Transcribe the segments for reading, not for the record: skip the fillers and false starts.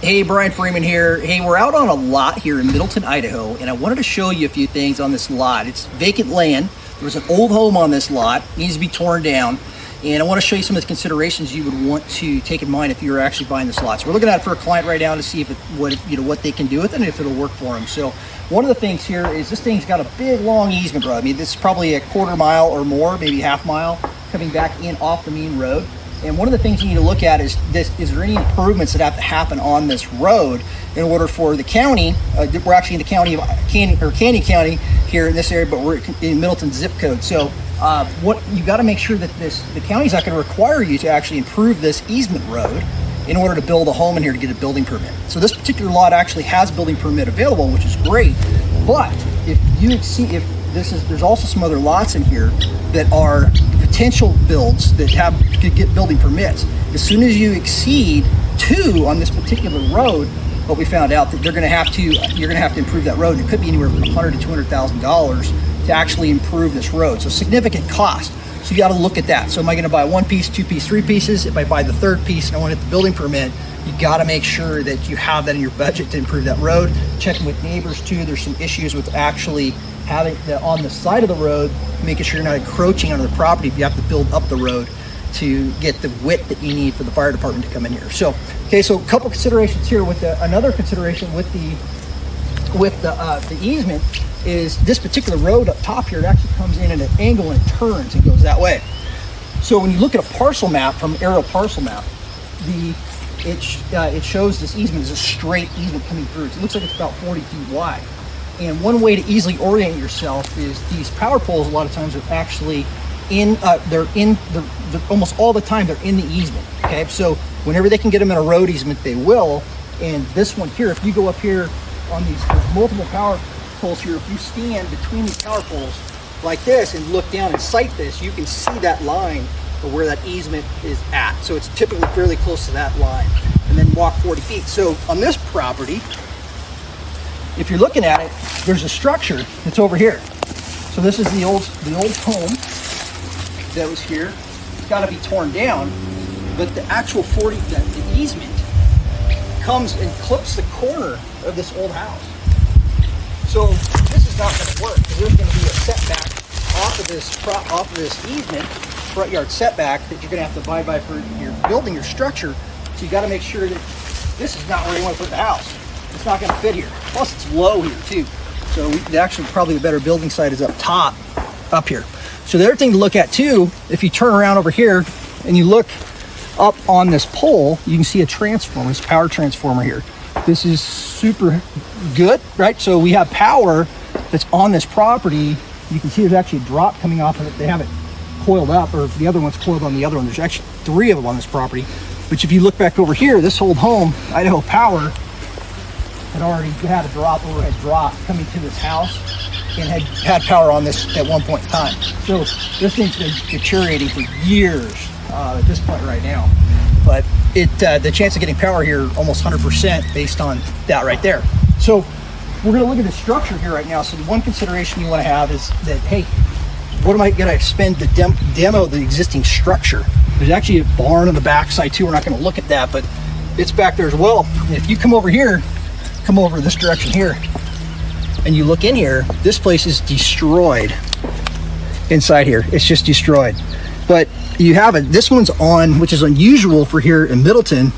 Hey, Brian Freeman here. Hey, we're out on a lot here in Middleton, Idaho, and I wanted to show you a few things on this lot. It's vacant land. There was an old home on this lot, needs to be torn down, and I want to show you some of the considerations you would want to take in mind if you're actually buying this lot. So we're looking at it for a client right now to see if what they can do with it and if it'll work for them. So one of the things here is this thing's got a big long easement road. I mean, this is probably a quarter mile or more, maybe half mile, coming back in off the main road. And one of the things you need to look at is is there any improvements that have to happen on this road in order for the county, we're actually in the county of Canyon County here in this area, but we're in Middleton zip code. So what you got to make sure that the county's not going to require you to actually improve this easement road in order to build a home in here to get a building permit. So this particular lot actually has building permit available, which is great. But if you see, there's also some other lots in here that are potential builds that could get building permits. As soon as you exceed 2 on this particular road, what we found out that you're going to have to improve that road. It could be anywhere from $100,000 to $200,000 to actually improve this road. So significant cost. So you got to look at that. So am I going to buy 1 piece, 2 piece, 3 pieces? If I buy the 3rd piece and I want to get the building permit, you got to make sure that you have that in your budget to improve that road. Checking with neighbors too. There's some issues with actually having that on the side of the road, making sure you're not encroaching onto the property if you have to build up the road to get the width that you need for the fire department to come in here. So, okay, so a couple considerations here with another consideration with the easement is this particular road up top here, it actually comes in at an angle and it turns and goes that way. So when you look at a parcel map from aerial parcel map, it shows this easement is a straight easement coming through. It looks like it's about 40 feet wide. And one way to easily orient yourself is these power poles a lot of times are actually they're almost all the time they're in the easement. Okay, so whenever they can get them in a road easement, they will. And this one here, if you go up here on there's multiple power poles here, if you stand between these power poles like this and look down and sight this, you can see that line of where that easement is at. So it's typically fairly close to that line, and then walk 40 feet. So on this property, if you're looking at it, there's a structure that's over here. So this is the old home that was here. It's got to be torn down, but the actual the easement comes and clips the corner of this old house. So this is not going to work because there's going to be a setback off of this easement, front yard setback that you're going to have to abide by for your building your structure. So you got to make sure that this is not where you want to put the house. It's not going to fit here. Plus it's low here too. So actually probably a better building site is up top, up here. So the other thing to look at too, if you turn around over here and you look up on this pole, you can see a transformer, this power transformer here. This is super good, right? So we have power that's on this property. You can see there's actually a drop coming off of it. They have it coiled up, or the other one's coiled on the other one. There's actually 3 of them on this property. But if you look back over here, this old home, Idaho Power, had already had a overhead drop coming to this house and had power on this at one point in time. So this thing's been deteriorating for years at this point right now. But the chance of getting power here almost 100% based on that right there. So we're going to look at the structure here right now. So the one consideration you want to have is that, hey, what am I going to spend to demo the existing structure? There's actually a barn on the back side too. We're not going to look at that, but it's back there as well. And if you come over this direction here, and you look in here, this place is destroyed inside here. It's just destroyed. But you have it, this one's on, which is unusual for here in Middleton,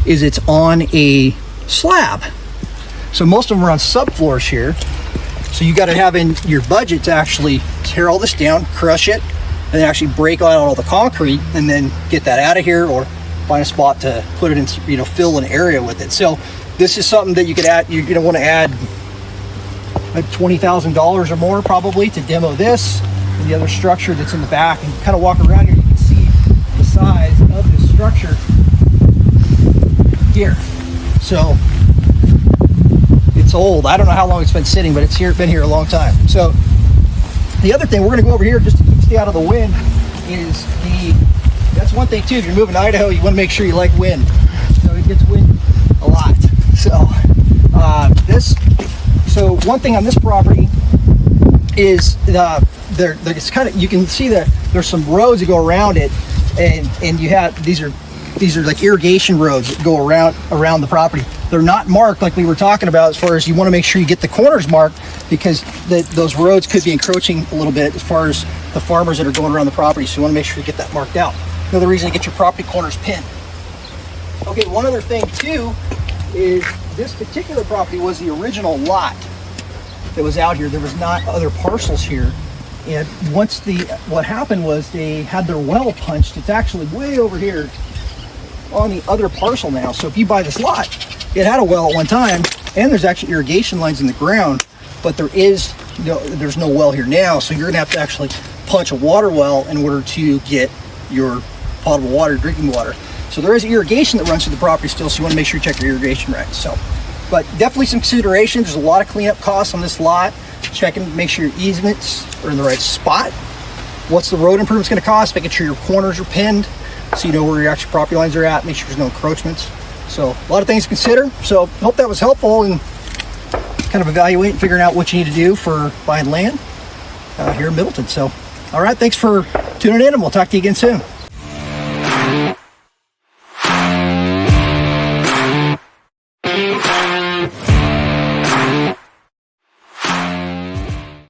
is it's on a slab. So most of them are on subfloors here. So you got to have in your budget to actually tear all this down, crush it, and then actually break out all the concrete and then get that out of here, or find a spot to put it in, fill an area with it. So this is something that you could add. You're going to want to add like $20,000 or more probably to demo this and the other structure that's in the back. And kind of walk around here, you can see the size of this structure here. So it's old. I don't know how long it's been sitting, but it's been here a long time. So the other thing we're going to go over here just to stay out of the wind is that's one thing too. If you're moving to Idaho, you want to make sure you like wind. So it gets wind a lot. So one thing on this property is it's kind of, you can see that there's some roads that go around it, and you have, these are these are like irrigation roads that go around the property. They're not marked like we were talking about, as far as you want to make sure you get the corners marked, because those roads could be encroaching a little bit as far as the farmers that are going around the property. So you want to make sure you get that marked out. Another reason to get your property corners pinned. Okay, one other thing too is this particular property was the original lot that was out here. There was not other parcels here. And what happened was they had their well punched. It's actually way over here on the other parcel now. So if you buy this lot, it had a well at one time, and there's actually irrigation lines in the ground, but there's no well here now. So you're gonna have to actually punch a water well in order to get your potable water, drinking water. So there is irrigation that runs through the property still, so you want to make sure you check your irrigation rights. So, but definitely some consideration. There's a lot of cleanup costs on this lot. Checking, make sure your easements are in the right spot. What's the road improvements going to cost? Making sure your corners are pinned so you know where your actual property lines are at. Make sure there's no encroachments. So a lot of things to consider. So hope that was helpful in kind of evaluating, figuring out what you need to do for buying land here in Middleton. So, all right, thanks for tuning in, and we'll talk to you again soon.